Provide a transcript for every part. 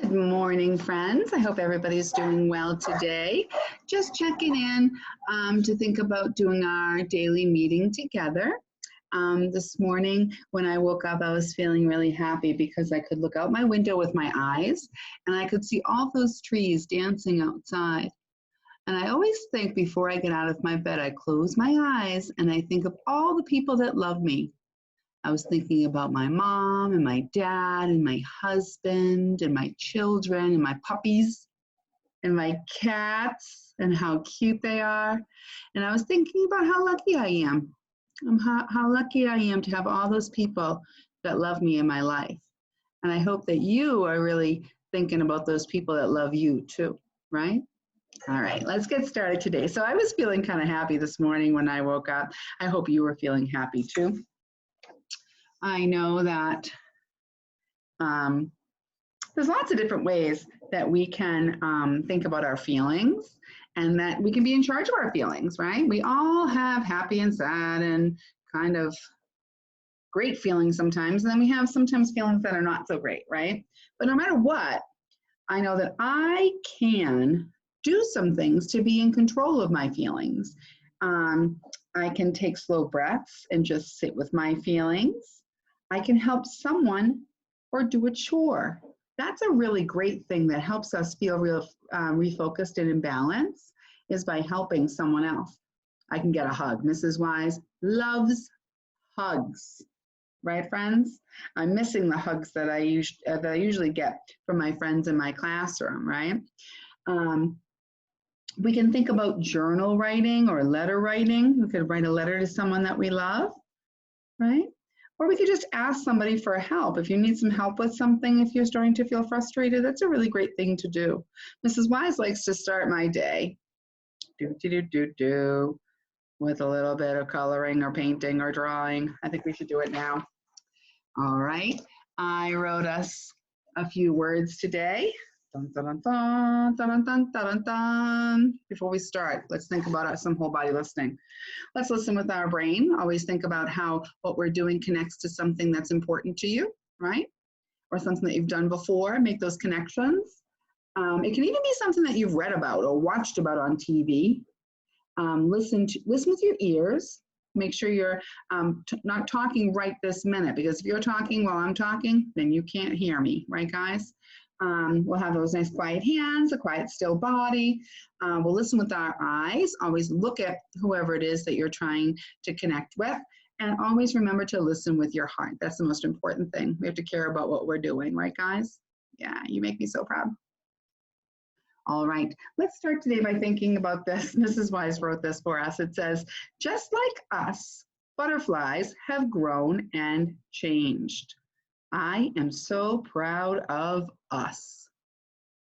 Good morning, friends. I hope everybody's doing well today. Just checking in to think about doing our daily meeting together. This morning, when I woke up, I was feeling really happy because I could look out my window with my eyes and I could see all those trees dancing outside. And I always think before I get out of my bed, I close my eyes and I think of all the people that love me. I was thinking about my mom and my dad and my husband and my children and my puppies and my cats and how cute they are. And I was thinking about how lucky I am. How lucky I am to have all those people that love me in my life. And I hope that you are really thinking about those people that love you too, right? All right, let's get started today. So I was feeling kind of happy this morning when I woke up. I hope you were feeling happy too. I know that there's lots of different ways that we can think about our feelings and that we can be in charge of our feelings, right? We all have happy and sad and kind of great feelings sometimes, and then we have sometimes feelings that are not so great, right? But no matter what, I know that I can do some things to be in control of my feelings. I can take slow breaths and just sit with my feelings. I can help someone or do a chore. That's a really great thing that helps us feel refocused and in balance is by helping someone else. I can get a hug. Mrs. Wise loves hugs, right, friends? I'm missing the hugs that I usually get from my friends in my classroom, right? We can think about journal writing or letter writing. We could write a letter to someone that we love, right? Or we could just ask somebody for help. If you need some help with something, if you're starting to feel frustrated, that's a really great thing to do. Mrs. Wise likes to start my day with a little bit of coloring or painting or drawing. I think we should do it now. All right, I wrote us a few words today. Dun, dun, dun, dun, dun, dun, dun, dun. Before we start, let's think about some whole body listening. Let's listen with our brain. Always think about how what we're doing connects to something that's important to you, right? Or something that you've done before. Make those connections. It can even be something that you've read about or watched about on TV. Listen with your ears. Make sure you're not talking right this minute, because if you're talking while I'm talking, then you can't hear me, right, guys? We'll have those nice quiet hands, a quiet still body. We'll listen with our eyes. Always look at whoever it is that you're trying to connect with, and always remember to listen with your heart. That's the most important thing. We have to care about what we're doing, right, guys? Yeah, you make me so proud. All right, let's start today by thinking about this. Mrs. Wise wrote this for us. It says, just like us, butterflies have grown and changed. I am so proud of us.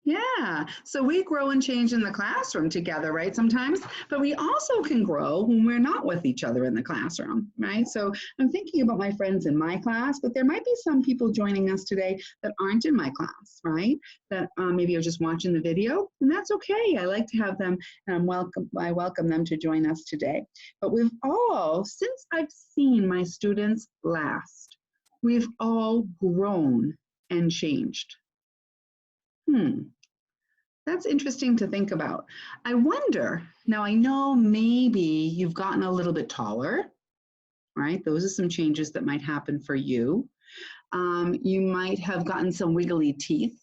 Yeah, so we grow and change in the classroom together, right, sometimes, but we also can grow when we're not with each other in the classroom, right? So I'm thinking about my friends in my class, but there might be some people joining us today that aren't in my class, right? That maybe are just watching the video, and that's okay. I like to have them, and I welcome them to join us today. But we've all, since I've seen my students last, we've all grown and changed. That's interesting to think about. I wonder, now I know maybe you've gotten a little bit taller, right? Those are some changes that might happen for you. You might have gotten some wiggly teeth,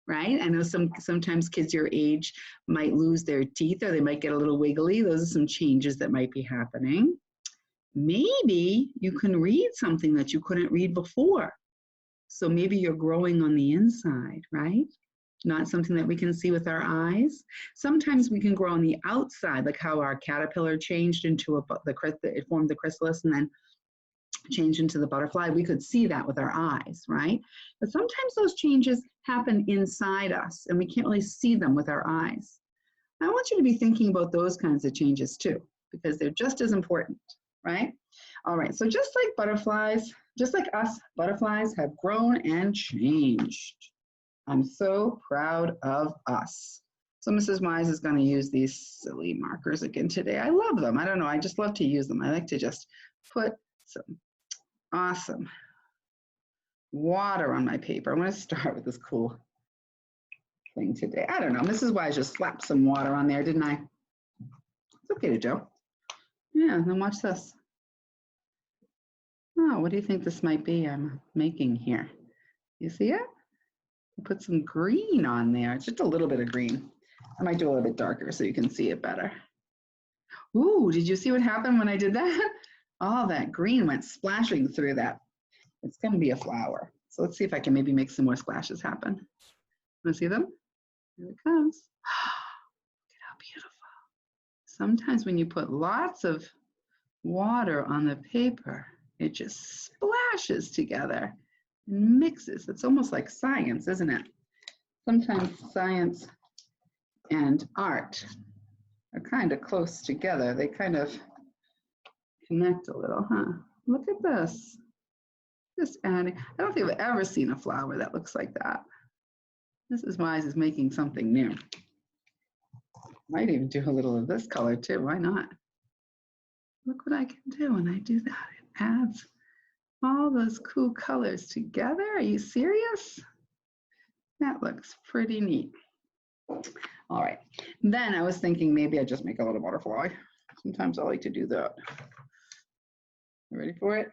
right? I know sometimes kids your age might lose their teeth or they might get a little wiggly. Those are some changes that might be happening. Maybe you can read something that you couldn't read before. So maybe you're growing on the inside, right? Not something that we can see with our eyes. Sometimes we can grow on the outside, like how our caterpillar changed into it formed the chrysalis and then changed into the butterfly. We could see that with our eyes, right? But sometimes those changes happen inside us and we can't really see them with our eyes. I want you to be thinking about those kinds of changes too, because they're just as important, right? All right, so just like butterflies, just like us, butterflies have grown and changed. I'm so proud of us. So Mrs. Wise is going to use these silly markers again today. I love them. I don't know. I just love to use them. I like to just put some awesome water on my paper. I'm going to start with this cool thing today. I don't know. Mrs. Wise just slapped some water on there, didn't I? It's okay to do. Yeah, then watch this. Oh, what do you think this might be I'm making here? You see it? I put some green on there. It's just a little bit of green. I might do a little bit darker so you can see it better. Ooh, did you see what happened when I did that? All that green went splashing through that. It's going to be a flower. So let's see if I can maybe make some more splashes happen. Want to see them? Here it comes. Look at how beautiful. Sometimes when you put lots of water on the paper, it just splashes together and mixes. It's almost like science, isn't it? Sometimes science and art are kind of close together. They kind of connect a little, huh? Look at this. Just adding. I don't think I've ever seen a flower that looks like that. Mrs. Wise is making something new. Might even do a little of this color too. Why not? Look what I can do when I do that. It adds all those cool colors together. Are you serious? That looks pretty neat. All right. Then I was thinking maybe I just make a little butterfly. Sometimes I like to do that. You ready for it?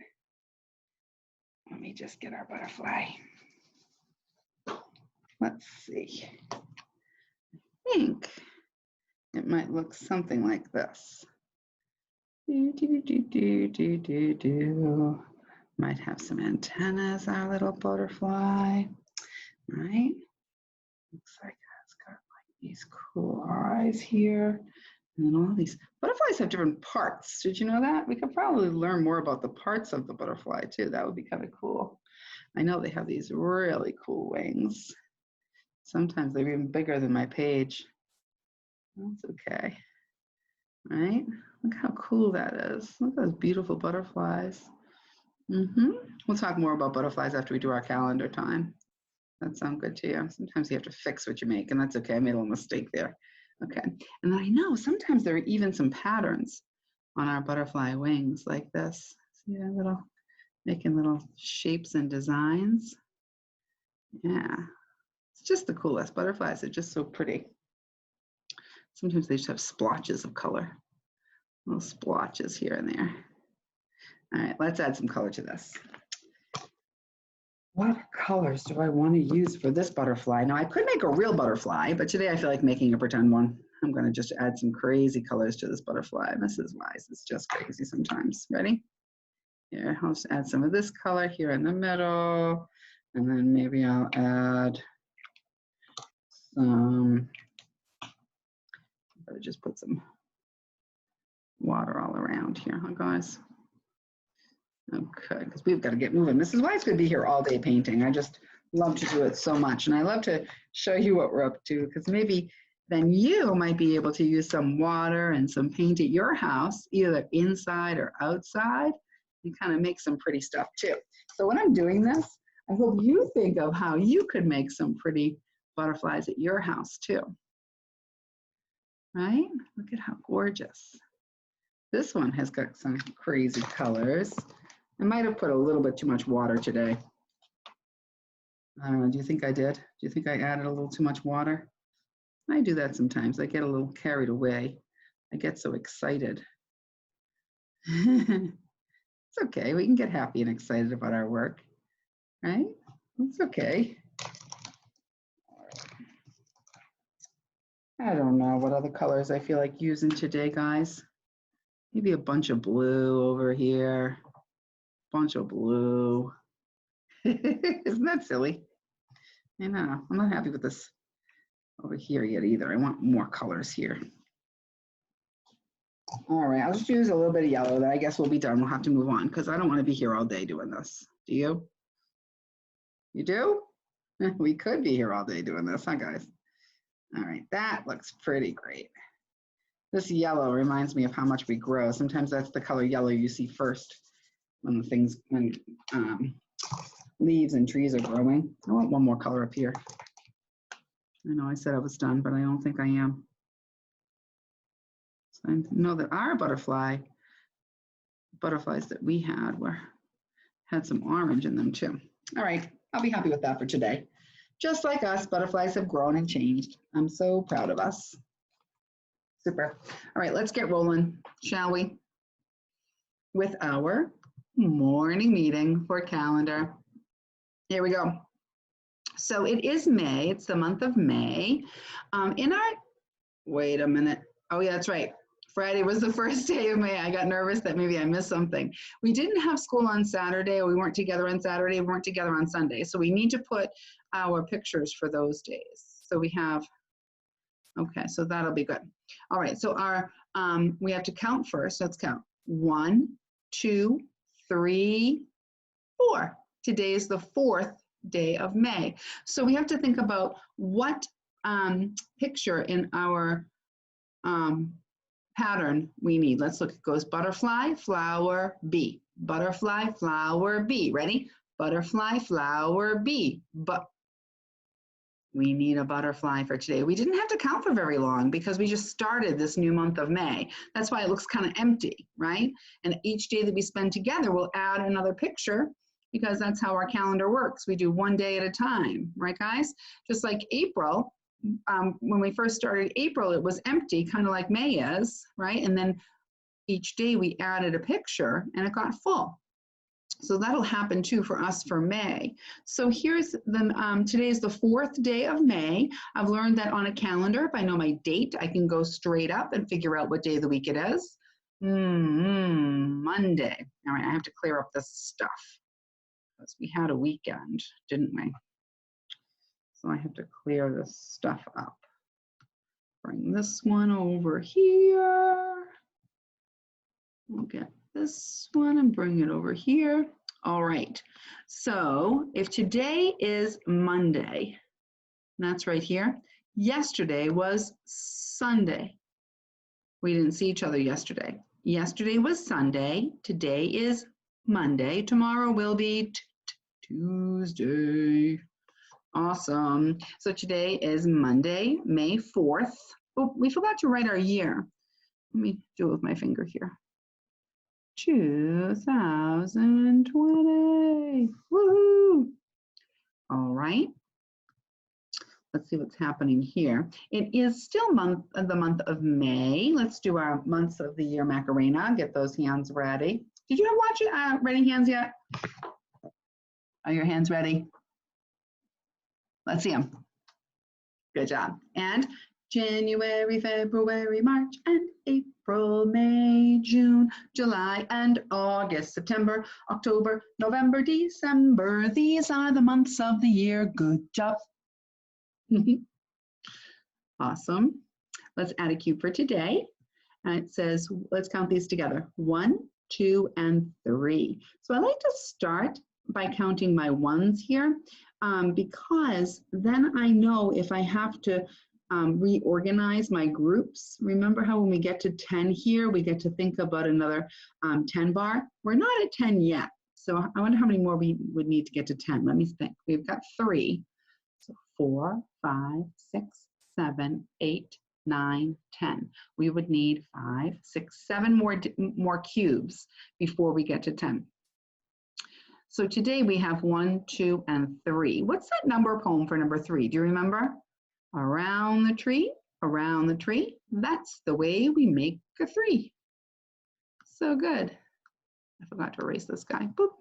Let me just get our butterfly. Let's see. I think it might look something like this. Might have some antennas, our little butterfly, right? Looks like it's got like these cool eyes here. And then all these butterflies have different parts. Did you know that? We could probably learn more about the parts of the butterfly too. That would be kind of cool. I know they have these really cool wings. Sometimes they're even bigger than my page. That's okay, right? Look how cool that is. Look at those beautiful butterflies. We'll talk more about butterflies after we do our calendar time. That sounds good to you? Sometimes you have to fix what you make, and that's okay. I made a little mistake there. Okay, and then I know sometimes there are even some patterns on our butterfly wings like this. See that little, making little shapes and designs. Yeah, it's just the coolest. Butterflies are just so pretty. Sometimes they just have splotches of color, little splotches here and there. All right, let's add some color to this. What colors do I want to use for this butterfly? Now I could make a real butterfly, but today I feel like making a pretend one. I'm going to just add some crazy colors to this butterfly. Mrs. Wise is just crazy sometimes. Ready? Here, I'll just add some of this color here in the middle, and then maybe I'll add some, I'll just put some water all around here, huh guys? Okay, because we've got to get moving. Mrs. Wise could be here all day painting. I just love to do it so much. And I love to show you what we're up to, because maybe then you might be able to use some water and some paint at your house, either inside or outside, and kind of make some pretty stuff too. So when I'm doing this, I hope you think of how you could make some pretty butterflies at your house too. Right? Look at how gorgeous. This one has got some crazy colors. I might have put a little bit too much water today. I don't know, do you think I did? Do you think I added a little too much water? I do that sometimes. I get a little carried away. I get so excited. It's okay, we can get happy and excited about our work, right? It's okay. I don't know what other colors I feel like using today, guys. Maybe a bunch of blue over here. Bunch of blue. Isn't that silly? I know. I'm not happy with this over here yet either. I want more colors here. All right, I'll just use a little bit of yellow. Then I guess we'll be done. We'll have to move on because I don't want to be here all day doing this. Do you? You do? We could be here all day doing this, huh, guys? All right, that looks pretty great. This yellow reminds me of how much we grow. Sometimes that's the color yellow you see first when the things, when leaves and trees are growing. I want one more color up here. I know I said I was done, but I don't think I am. So I know that our butterflies that we had had some orange in them too. All right, I'll be happy with that for today. Just like us, butterflies have grown and changed. I'm so proud of us. Super. All right, let's get rolling, shall we? With our morning meeting for calendar. Here we go. So it is May. It's the month of May. Wait a minute. Oh, yeah, that's right. Friday was the first day of May. I got nervous that maybe I missed something. We didn't have school on Saturday, or we weren't together on Saturday, we weren't together on Sunday. So we need to put our pictures for those days. So we have, okay, so that'll be good. All right, so we have to count first. Let's count. 1, 2, 3, 4. Today is the 4th day of May. So we have to think about what picture in our pattern we need. Let's look. It goes butterfly, flower, bee. Butterfly, flower, bee. Ready? Butterfly, flower, bee. But we need a butterfly for today. We didn't have to count for very long because we just started this new month of May. That's why it looks kind of empty, right? And each day that we spend together, we'll add another picture because that's how our calendar works. We do one day at a time, right, guys? Just like April, when we first started April, it was empty, kind of like May is, right? And then each day we added a picture and it got full. So that'll happen too for us for May. So here's the, today is the 4th day of May. I've learned that on a calendar, if I know my date, I can go straight up and figure out what day of the week it is. Monday. All right, I have to clear up this stuff because we had a weekend, didn't we? So I have to clear this stuff up. Bring this one over here. We'll get this one and bring it over here. All right. So if today is Monday, that's right here. Yesterday was Sunday. We didn't see each other yesterday. Yesterday was Sunday. Today is Monday. Tomorrow will be Tuesday. Awesome. So today is Monday, May 4th. Oh, we forgot to write our year. Let me do it with my finger here. 2020. Woohoo! All right. Let's see what's happening here. It is still the month of May. Let's do our months of the year Macarena. Get those hands ready. Did you watch ready hands yet? Are your hands ready? Let's see them. Good job. And January, February, March, and April, May, June, July, and August, September, October, November, December. These are the months of the year. Good job. Awesome. Let's add a cube for today. And it says, let's count these together. 1, 2, and 3. So I like to start by counting my ones here because then I know if I have to reorganize my groups. Remember how when we get to 10 here, we get to think about another 10 bar? We're not at 10 yet. So I wonder how many more we would need to get to 10. Let me think. We've got 3. So 4, 5, 6, 7, 8, 9, 10. We would need 5, 6, 7 more cubes before we get to 10. So today we have 1, 2, and 3. What's that number poem for number 3? Do you remember? Around the tree, around the tree. That's the way we make a 3. So good. I forgot to erase this guy. Boop.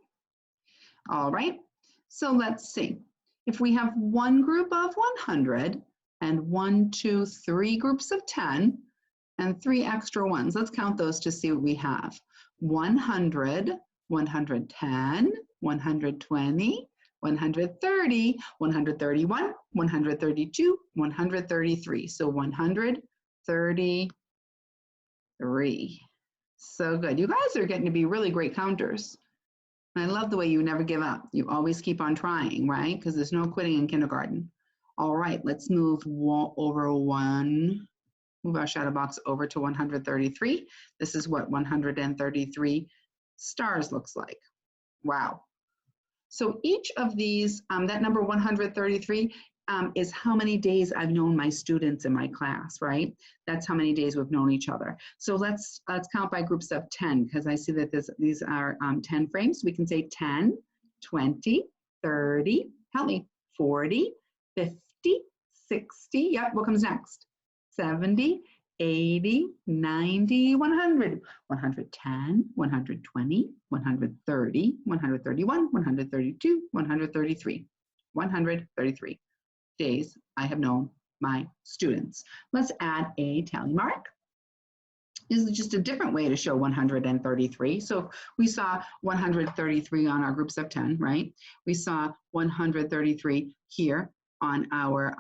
All right. So let's see. If we have one group of 100 and 1, 2, 3 groups of 10 and 3 extra ones, let's count those to see what we have. 100, 110, 120, 130, 131, 132, 133. So 133. So good. You guys are getting to be really great counters. And I love the way you never give up. You always keep on trying, right? Because there's no quitting in kindergarten. All right, let's move move our shadow box over to 133. This is what 133 stars looks like. Wow. So each of these, that number 133 is how many days I've known my students in my class, right? That's how many days we've known each other. So let's count by groups of 10 because I see that these are 10 frames. We can say 10, 20, 30, help me, 40, 50, 60, yep, what comes next? 70, 80, 90, 100, 110, 120, 130, 131, 132, 133, 133 days I have known my students. Let's add a tally mark. This is just a different way to show 133. So we saw 133 on our groups of 10, right? We saw 133 here on our,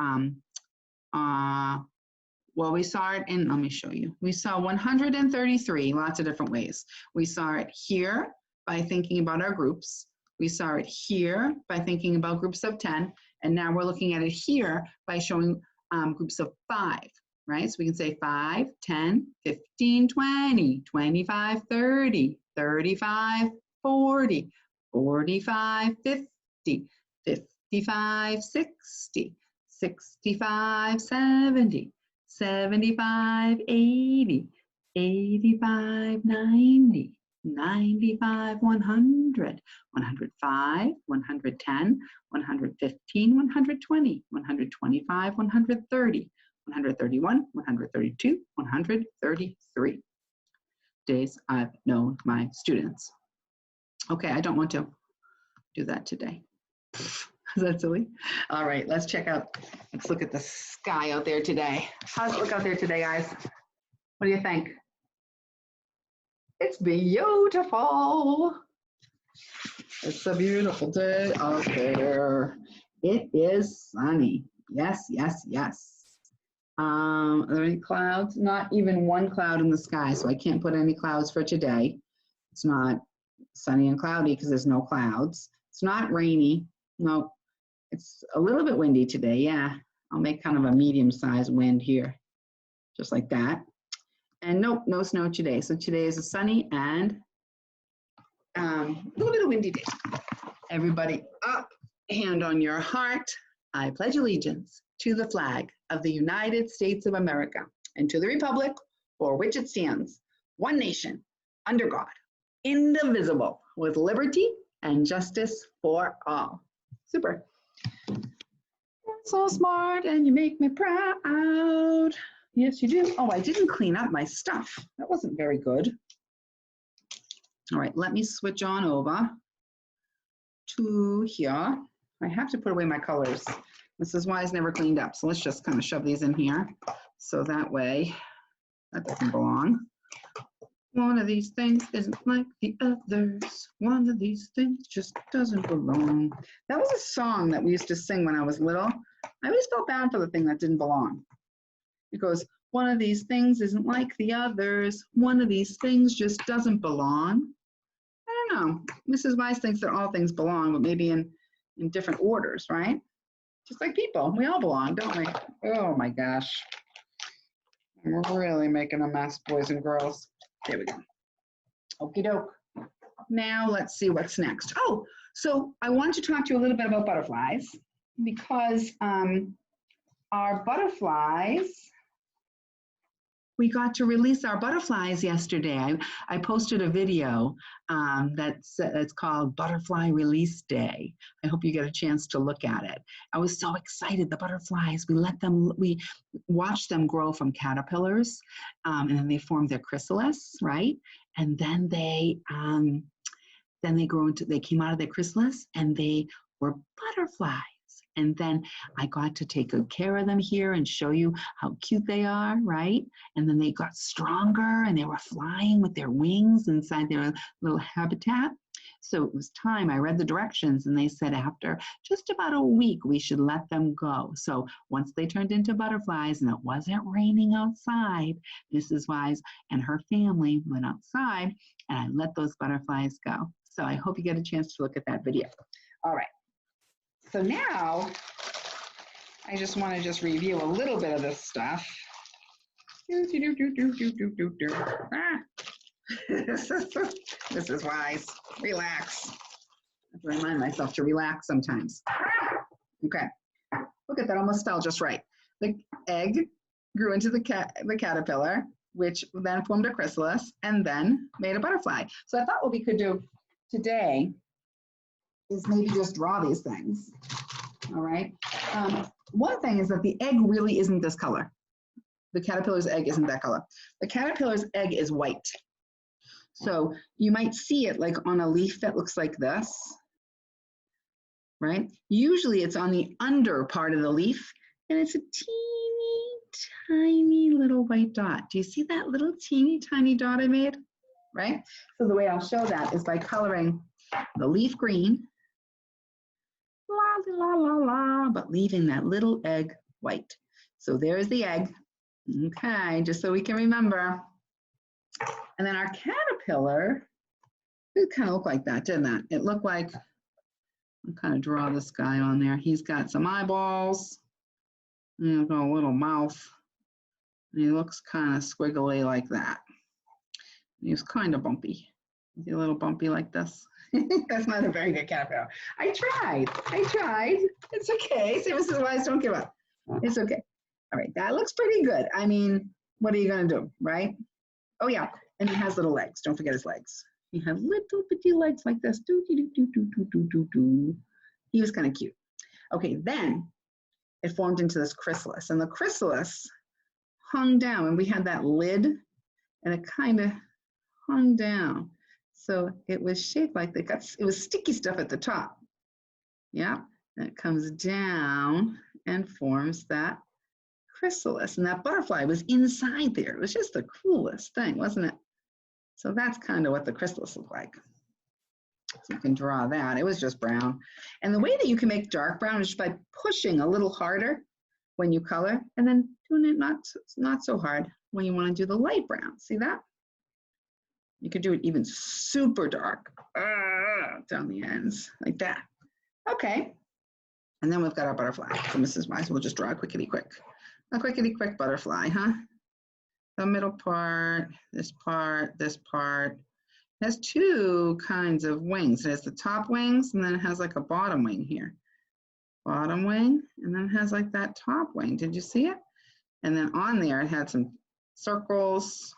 well, we saw it in, let me show you. We saw 133, lots of different ways. We saw it here by thinking about our groups. We saw it here by thinking about groups of 10. And now we're looking at it here by showing groups of 5. Right? So we can say 5, 10, 15, 20, 25, 30, 35, 40, 45, 50, 55, 60, 65, 70, 75, 80, 85, 90, 95, 100, 105, 110, 115, 120, 125, 130, 131, 132, 133 days I've known my students. Okay, I don't want to do that today. Is that silly? All right, let's check out, let's look at the sky out there today. How's it look out there today, guys? What do you think? It's beautiful. It's a beautiful day out there. It is sunny. Yes, yes, yes. Are there any clouds? Not even one cloud in the sky, so I can't put any clouds for today. It's not sunny and cloudy because there's no clouds. It's not rainy. No, it's a little bit windy today. Yeah, I'll make kind of a medium-sized wind here, just like that. And nope, no snow today. So today is a sunny and a little bit of windy day. Everybody up, hand on your heart. I pledge allegiance to the flag of the United States of America and to the republic for which it stands, one nation, under God, indivisible, with liberty and justice for all. Super. You're so smart and you make me proud. Yes, you do. Oh, I didn't clean up my stuff. That wasn't very good. All right, let me switch on over to here. I have to put away my colors. Mrs. Wise never cleaned up, so let's just kind of shove these in here. So that way, that doesn't belong. One of these things isn't like the others. One of these things just doesn't belong. That was a song that we used to sing when I was little. I always felt bad for the thing that didn't belong. It goes, one of these things isn't like the others. One of these things just doesn't belong. I don't know. Mrs. Wise thinks that all things belong, but maybe in different orders, right? Just like people, we all belong, don't we? Oh my gosh. We're really making a mess, boys and girls. There we go. Okie doke. Now let's see what's next. Oh, so I wanted to talk to you a little bit about butterflies because our butterflies, we got to release our butterflies yesterday. I posted a video it's called Butterfly Release Day. I hope you get a chance to look at it. I was so excited. The butterflies, we watched them grow from caterpillars, and then they formed their chrysalis, right? And then they came out of their chrysalis and they were butterflies. And then I got to take good care of them here and show you how cute they are, right? And then they got stronger and they were flying with their wings inside their little habitat. So it was time, I read the directions and they said after just about a week, we should let them go. So once they turned into butterflies and it wasn't raining outside, Mrs. Wise and her family went outside and I let those butterflies go. So I hope you get a chance to look at that video. All right. So now, I just want to just review a little bit of this stuff. This is Wise. Relax. I have to remind myself to relax sometimes. Okay. Look at that, almost fell just right. The egg grew into the caterpillar, which then formed a chrysalis and then made a butterfly. So I thought what we could do today is maybe just draw these things. all right? One thing is that the egg really isn't this color. The caterpillar's egg isn't that color. The caterpillar's egg is white. So you might see it like on a leaf that looks like this, right? Usually it's on the under part of the leaf, and it's a teeny tiny little white dot. Do you see that little teeny tiny dot I made, right? So the way I'll show that is by coloring the leaf green, la la la la, but leaving that little egg white. So there's the egg, okay, just so we can remember. And then our caterpillar, it kind of looked like that, didn't it? It looked like, I'll kind of draw this guy on there. He's got some eyeballs, and got a little mouth, and he looks kind of squiggly like that. He's kind of bumpy. Is he a little bumpy like this? That's not a very good caterpillar. I tried. It's okay. Say, Mrs. Wise, don't give up. It's okay. All right, that looks pretty good. I mean, what are you gonna do, right? Oh yeah, and he has little legs. Don't forget his legs. He had little bitty legs like this. Do, do, do, do, do, do, do, do. He was kind of cute. Okay, then it formed into this chrysalis, and the chrysalis hung down, and we had that lid, and it kind of hung down. So it was shaped like it was sticky stuff at the top. Yeah, and it comes down and forms that chrysalis, and that butterfly was inside there. It was just the coolest thing, wasn't it? So that's kind of what the chrysalis looked like. So you can draw that. It was just brown. And the way that you can make dark brown is just by pushing a little harder when you color, and then doing it not so hard when you want to do the light brown. See that? You could do it even super dark down the ends, like that. Okay. And then we've got our butterfly. So Mrs. Wise will just draw a quickity-quick butterfly, huh? The middle part, this part, this part. It has two kinds of wings. It has the top wings, and then it has like a bottom wing here. Bottom wing, and then it has like that top wing. Did you see it? And then on there, it had some circles.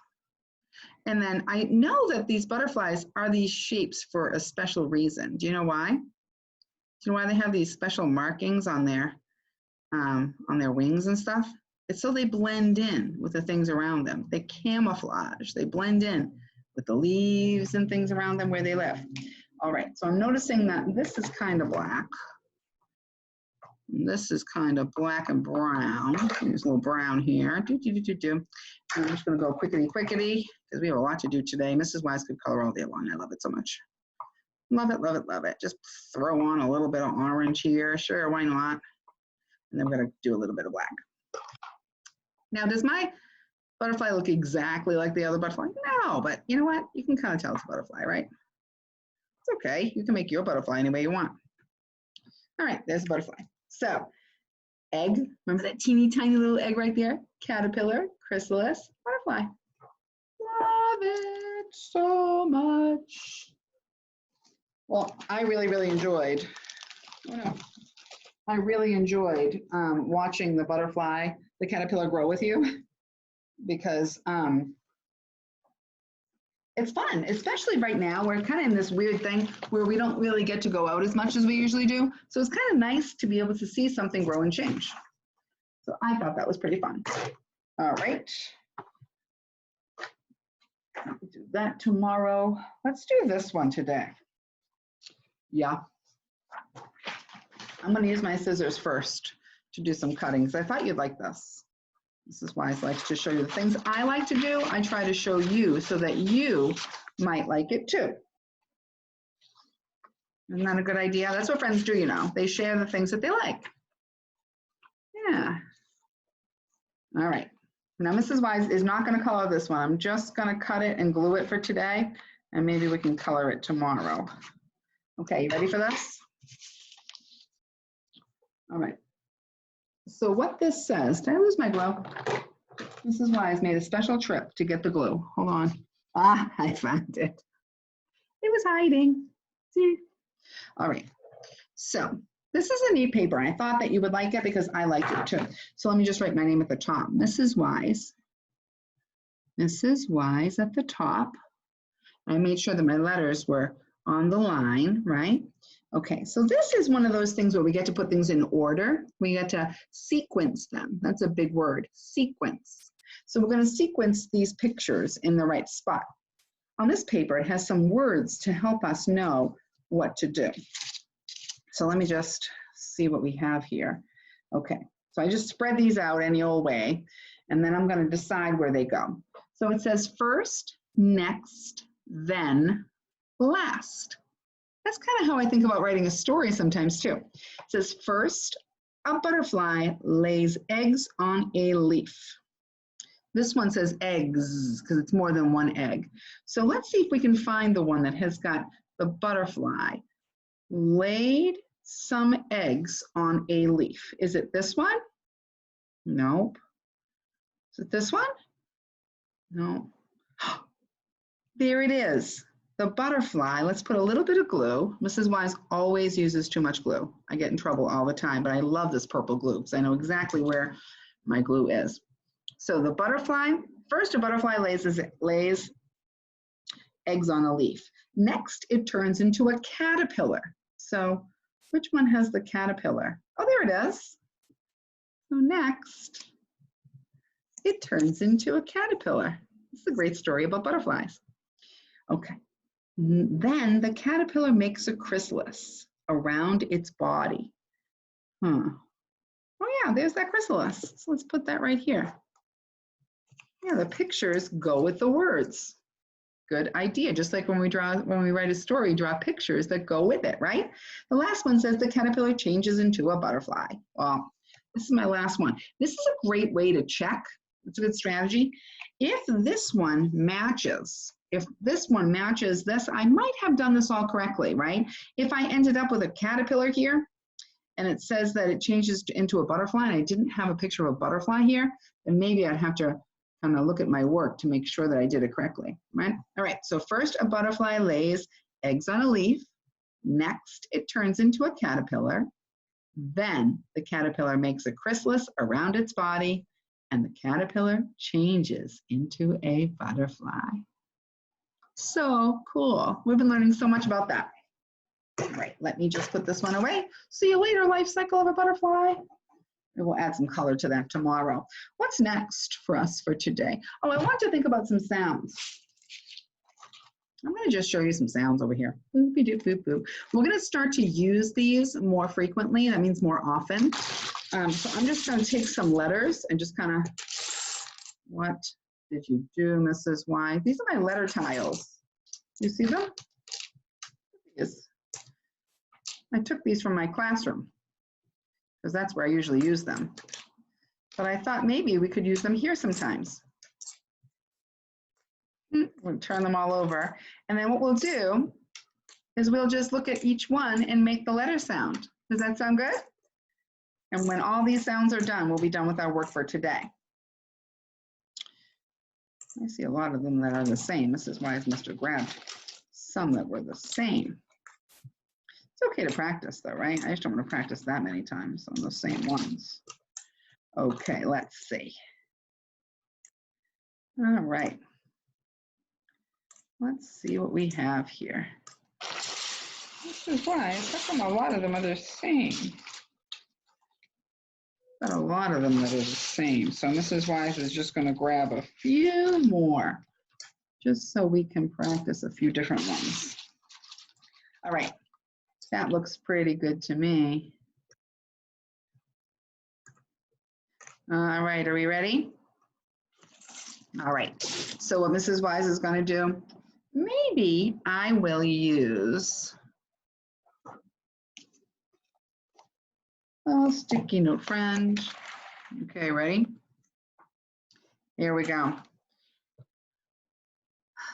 And then I know that these butterflies are these shapes for a special reason. Do you know why? Do you know why they have these special markings on their wings and stuff? It's so they blend in with the things around them. They camouflage, they blend in with the leaves and things around them where they live. All right, so I'm noticing that this is kind of black. And this is kind of black and brown. There's a little brown here. I'm just gonna go quickity, because we have a lot to do today. Mrs. Wise could color all day long. I love it so much. Love it, love it, love it. Just throw on a little bit of orange here. Sure, why not? And then we're gonna do a little bit of black. Now, does my butterfly look exactly like the other butterfly? No, but you know what? You can kind of tell it's a butterfly, right? It's okay. You can make your butterfly any way you want. All right, there's a butterfly. So, egg, remember that teeny tiny little egg right there? Caterpillar, chrysalis, butterfly. Love it so much. Well, I really enjoyed, watching the butterfly, the caterpillar grow with you, because it's fun, especially right now. We're kind of in this weird thing where we don't really get to go out as much as we usually do. So it's kind of nice to be able to see something grow and change. So I thought that was pretty fun. All right. We'll do that tomorrow. Let's do this one today. Yeah. I'm going to use my scissors first to do some cuttings. I thought you'd like this. Mrs. Wise likes to show you the things I like to do. I try to show you so that you might like it too. Isn't that a good idea? That's what friends do, you know. They share the things that they like. Yeah. All right. Now, Mrs. Wise is not going to color this one. I'm just going to cut it and glue it for today, and maybe we can color it tomorrow. Okay, you ready for this? All right. So what this says, did I lose my glue? Mrs. Wise made a special trip to get the glue. Hold on. Ah, I found it. It was hiding. See? All right. So this is a neat paper. I thought that you would like it because I liked it too. So let me just write my name at the top. Mrs. Wise. Mrs. Wise at the top. I made sure that my letters were on the line, right? Okay, so this is one of those things where we get to put things in order. We get to sequence them. That's a big word, sequence. So we're going to sequence these pictures in the right spot. On this paper, it has some words to help us know what to do. So let me just see what we have here. Okay, so I just spread these out any old way, and then I'm going to decide where they go. So it says first, next, then, last. That's kind of how I think about writing a story sometimes too. It says first, a butterfly lays eggs on a leaf. This one says eggs because it's more than one egg. So let's see if we can find the one that has got the butterfly laid some eggs on a leaf. Is it this one? Nope. Is it this one? No. There it is. The butterfly, let's put a little bit of glue. Mrs. Wise always uses too much glue. I get in trouble all the time, but I love this purple glue because I know exactly where my glue is. So the butterfly, first a butterfly lays eggs on a leaf. Next, it turns into a caterpillar. So which one has the caterpillar? Oh, there it is. So next, it turns into a caterpillar. It's a great story about butterflies. Okay. Then the caterpillar makes a chrysalis around its body. Oh yeah, there's that chrysalis. So let's put that right here. Yeah, the pictures go with the words. Good idea. Just like when we write a story, draw pictures that go with it, right? The last one says the caterpillar changes into a butterfly. Well, this is my last one. This is a great way to check. It's a good strategy. If this one matches this, I might have done this all correctly, right? If I ended up with a caterpillar here and it says that it changes into a butterfly and I didn't have a picture of a butterfly here, then maybe I'd have to kind of look at my work to make sure that I did it correctly, right? All right, so first a butterfly lays eggs on a leaf. Next, it turns into a caterpillar. Then the caterpillar makes a chrysalis around its body and the caterpillar changes into a butterfly. So cool. We've been learning so much about that. All right, let me just put this one away. See you later, life cycle of a butterfly. And we'll add some color to that tomorrow. What's next for us for today? Oh, I want to think about some sounds. I'm going to just show you some sounds over here. Boopy doop boop boop. We're going to start to use these more frequently. That means more often. So I'm just going to take some letters and just kind of, what did you do, Mrs. Y? These are my letter tiles. You see them? Yes. I took these from my classroom because that's where I usually use them. But I thought maybe we could use them here sometimes. We'll turn them all over. And then what we'll do is we'll just look at each one and make the letter sound. Does that sound good? And when all these sounds are done, we'll be done with our work for today. I see a lot of them that are the same. Mrs. Wise must have grabbed some that were the same. It's okay to practice though, right? I just don't want to practice that many times on the same ones. Okay, let's see. All right. Let's see what we have here. Mrs. Wise, how come a lot of them are the same? Got a lot of them that are the same. So Mrs. Wise is just going to grab a few more just so we can practice a few different ones. All right, that looks pretty good to me. All right, are we ready? All right, so what Mrs. Wise is going to do, maybe I will use a sticky note friend. Okay, ready? Here we go.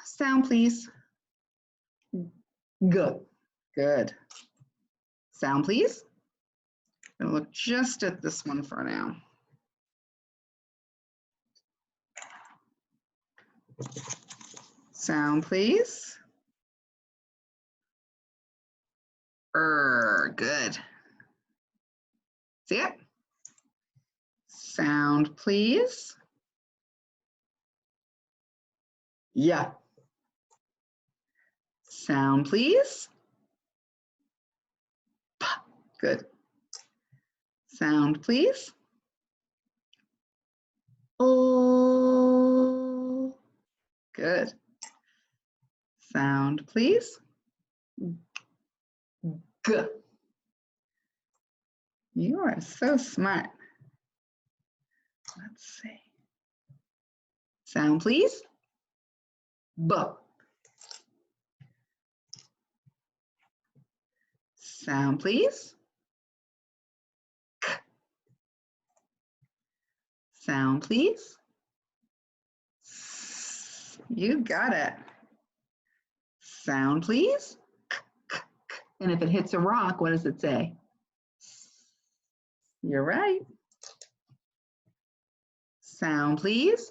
Sound, please. Good. Good. Sound, please. I'm gonna look just at this one for now. Sound, please. Good. See it? Sound, please. Yeah. Sound, please. Good. Sound, please. Oh. Good. Sound, please. G. You are so smart. Let's see. Sound, please. B. Sound, please. K. Sound, please. S. You got it. Sound, please. K, k, k. And if it hits a rock, what does it say? You're right. Sound, please.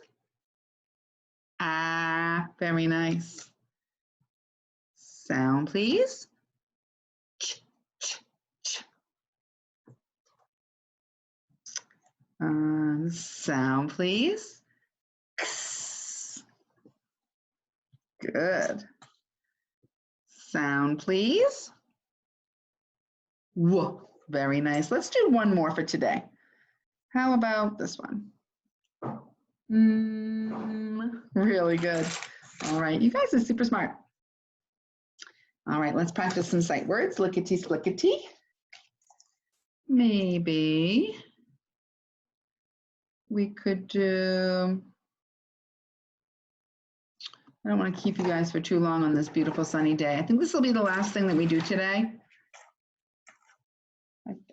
Ah, very nice. Sound, please. Ch, ch, ch. Sound, please. X. Good. Sound, please. W. Very nice. Let's do one more for today. How about this one? Really good. All right, you guys are super smart. All right, let's practice some sight words. Lickety slickety. Maybe we could do, I don't want to keep you guys for too long on this beautiful sunny day. I think this will be the last thing that we do today.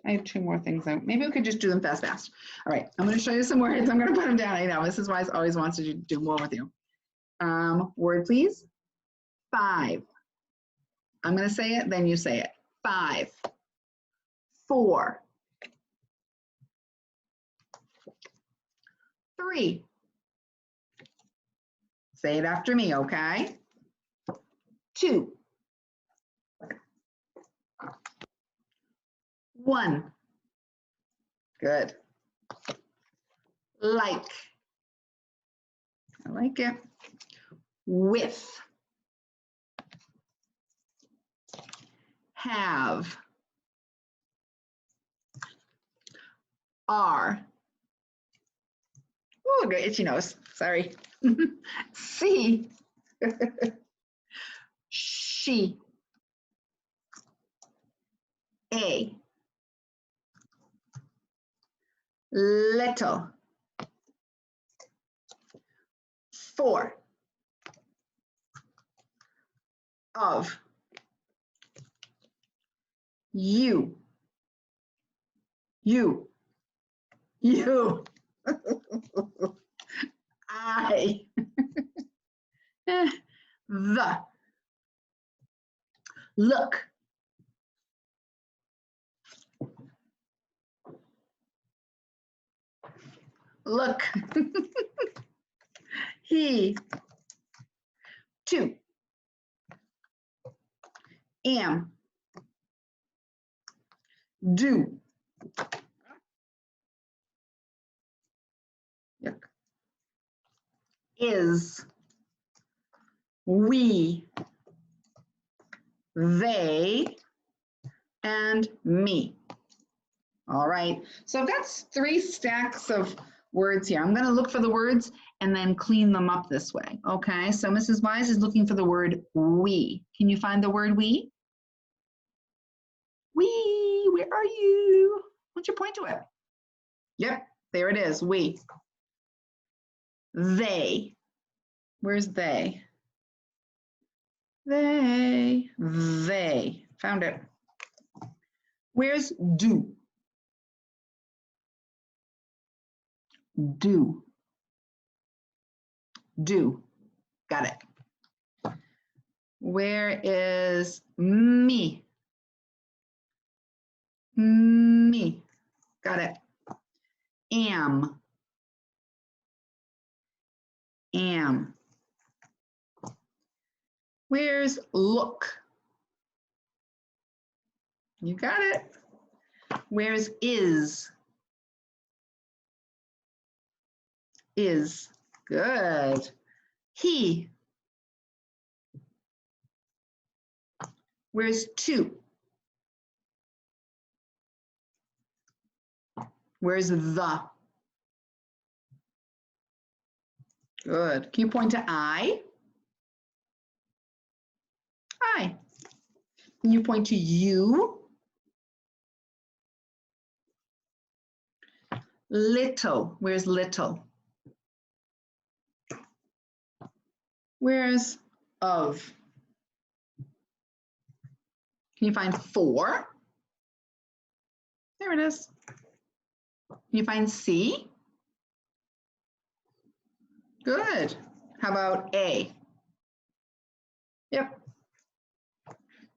I have two more things. Maybe we could just do them fast. All right, I'm going to show you some words. I'm going to put them down. I know Mrs. Wise always wants to do more with you. Word, please. 5. I'm going to say it, then you say it. 5. 4. 3. Say it after me, okay? 2. 1. Good. Like. I like it. With. Have. Are. Oh, good itchy nose. Sorry. See. She. A. Little. 4. Of. You. You. You. I. The. Look. Look. He. 2. Am. Do. Yuck. Is. We. They. And me. All right, so I've got 3 stacks of words here. I'm going to look for the words and then clean them up this way. Okay, so Mrs. Wise is looking for the word we. Can you find the word we? We, where are you? Why don't you point to it? Yep, there it is, we. They. Where's they? They. They. Found it. Where's do? Do. Do. Got it. Where is me? Me. Got it. Am. Am. Where's look? You got it. Where's is? Is. Good. He. Where's to? Where's the? Good. Can you point to I? I. Can you point to you? Little. Where's little? Where's of? Can you find for? There it is. Can you find C? Good. How about A? Yep.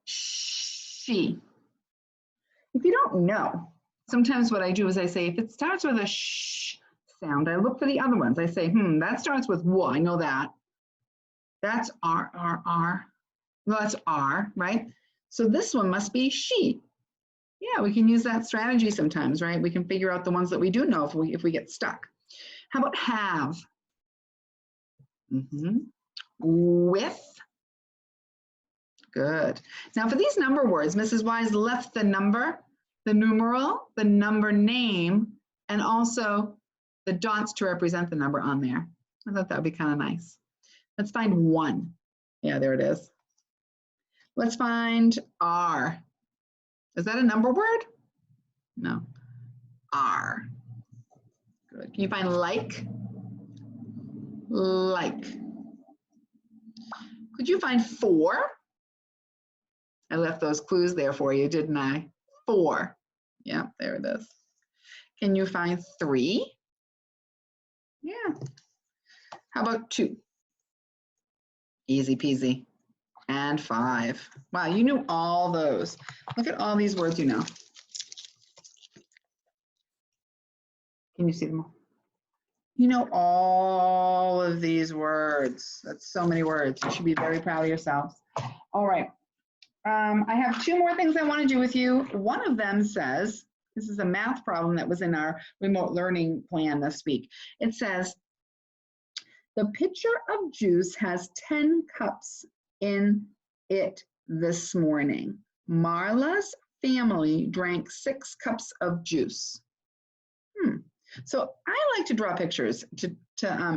She. If you don't know, sometimes what I do is I say, if it starts with a sh sound, I look for the other ones. I say, that starts with w. I know that. That's R, R, R. Well, that's R, right? So this one must be she. Yeah, we can use that strategy sometimes, right? We can figure out the ones that we do know if we get stuck. How about have? With. Good. Now for these number words, Mrs. Wise left the number, the numeral, the number name, and also the dots to represent the number on there. I thought that would be kind of nice. Let's find one. Yeah, there it is. Let's find R. Is that a number word? No. R. Good. Can you find like? Like. Could you find for? I left those clues there for you, didn't I? For. Yeah, there it is. Can you find 3? Yeah. How about 2? Easy peasy. And 5. Wow, you knew all those. Look at all these words you know. Can you see them all? You know all of these words. That's so many words. You should be very proud of yourselves. All right. I have 2 more things I want to do with you. One of them says, this is a math problem that was in our remote learning plan this week. It says, the pitcher of juice has 10 cups in it this morning. Marla's family drank 6 cups of juice. So I like to draw pictures to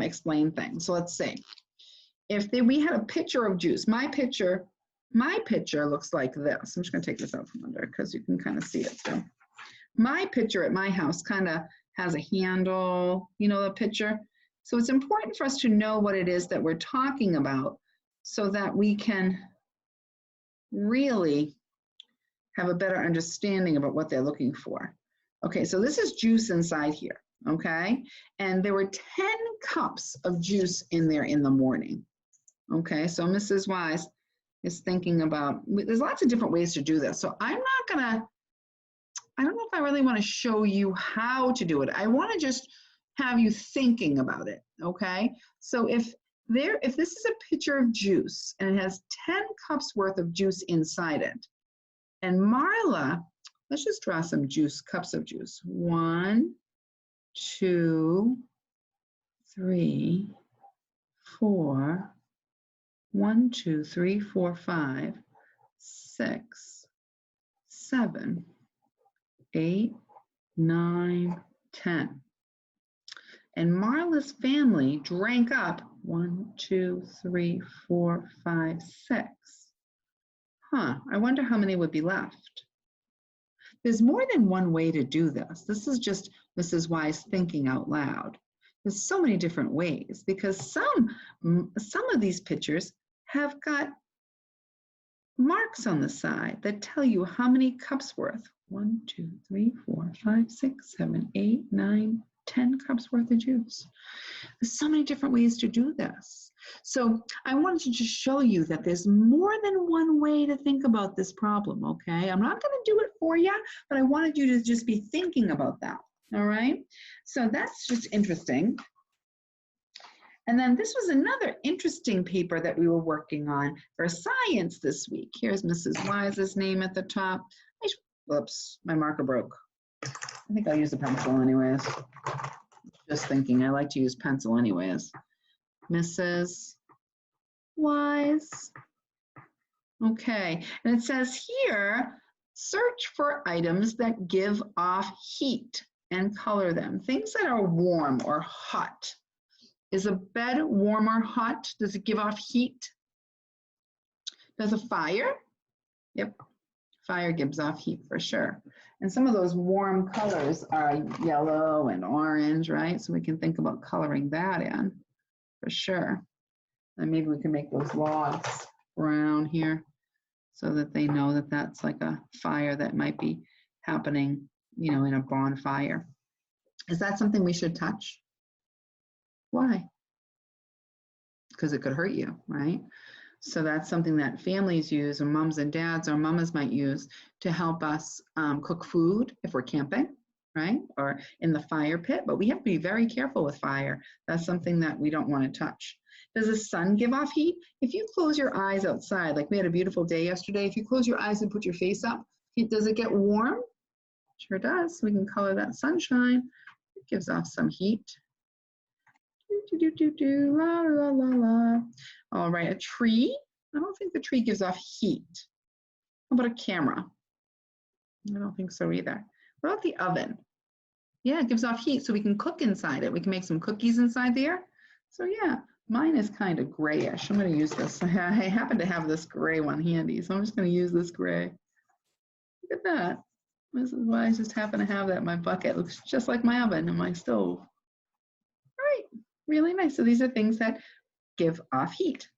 explain things. So let's see. If we had a pitcher of juice, my pitcher looks like this. I'm just going to take this out from under because you can kind of see it. So my pitcher at my house kind of has a handle, you know, the pitcher. So it's important for us to know what it is that we're talking about so that we can really have a better understanding about what they're looking for. Okay, so this is juice inside here, okay? And there were 10 cups of juice in there in the morning. Okay, so Mrs. Wise is thinking about, there's lots of different ways to do this. So I'm not gonna, I don't know if I really wanna show you how to do it. I wanna just have you thinking about it, okay? So if this is a pitcher of juice and it has 10 cups worth of juice inside it, and Marla, let's just draw some juice, cups of juice. 1, 2, 3, 4, 1, 2, 3, 4, 5, 6, 7, 8, 9, 10. And Marla's family drank up 1, 2, 3, 4, 5, 6. I wonder how many would be left. There's more than one way to do this. This is just Mrs. Wise thinking out loud. There's so many different ways because some of these pictures have got marks on the side that tell you how many cups worth. 1, 2, 3, 4, 5, 6, 7, 8, 9, 10 cups worth of juice. There's so many different ways to do this. So I wanted to just show you that there's more than one way to think about this problem, okay? I'm not going to do it for you, but I wanted you to just be thinking about that, all right? So that's just interesting. And then this was another interesting paper that we were working on for science this week. Here's Mrs. Wise's name at the top. Whoops, my marker broke. I think I'll use a pencil anyways. Just thinking, I like to use pencil anyways. Mrs. Wise. Okay, and it says here, search for items that give off heat and color them. Things that are warm or hot. Is a bed warm or hot? Does it give off heat? Does a fire? Yep, fire gives off heat for sure. And some of those warm colors are yellow and orange, right? So we can think about coloring that in for sure. And maybe we can make those logs brown here so that they know that that's like a fire that might be happening, you know, in a bonfire. Is that something we should touch? Why? Because it could hurt you, right? So that's something that families use, or moms and dads or mamas might use to help us cook food if we're camping, right? Or in the fire pit, but we have to be very careful with fire. That's something that we don't want to touch. Does the sun give off heat? If you close your eyes outside, like we had a beautiful day yesterday, if you close your eyes and put your face up, does it get warm? Sure does. We can color that sunshine. It gives off some heat. La, la, la, la. All right, a tree. I don't think the tree gives off heat. How about a camera? I don't think so either. What about the oven? Yeah, it gives off heat so we can cook inside it. We can make some cookies inside there. So yeah, mine is kind of grayish. I'm going to use this. I happen to have this gray one handy, so I'm just going to use this gray. Look at that. This is why I just happen to have that in my bucket. It looks just like my oven and my stove. All right, really nice. So these are things that give off heat.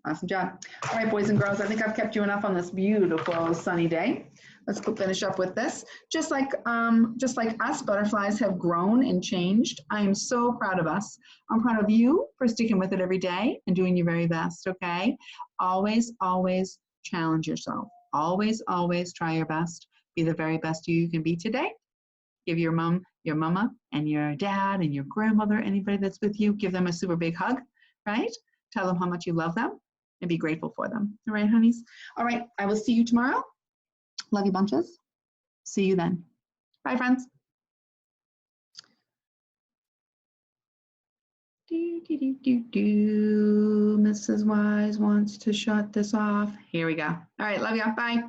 Awesome job. All right, boys and girls, I think I've kept you enough on this beautiful sunny day. Let's go finish up with this. Just like us, butterflies have grown and changed. I am so proud of us. I'm proud of you for sticking with it every day and doing your very best, okay? Always, always challenge yourself. Always, always try your best. Be the very best you can be today. Give your mom, your mama, and your dad, and your grandmother, anybody that's with you, give them a super big hug, right? Tell them how much you love them and be grateful for them. All right, honeys? All right, I will see you tomorrow. Love you bunches. See you then. Bye, friends. Mrs. Wise wants to shut this off. Here we go. All right, love you. Bye.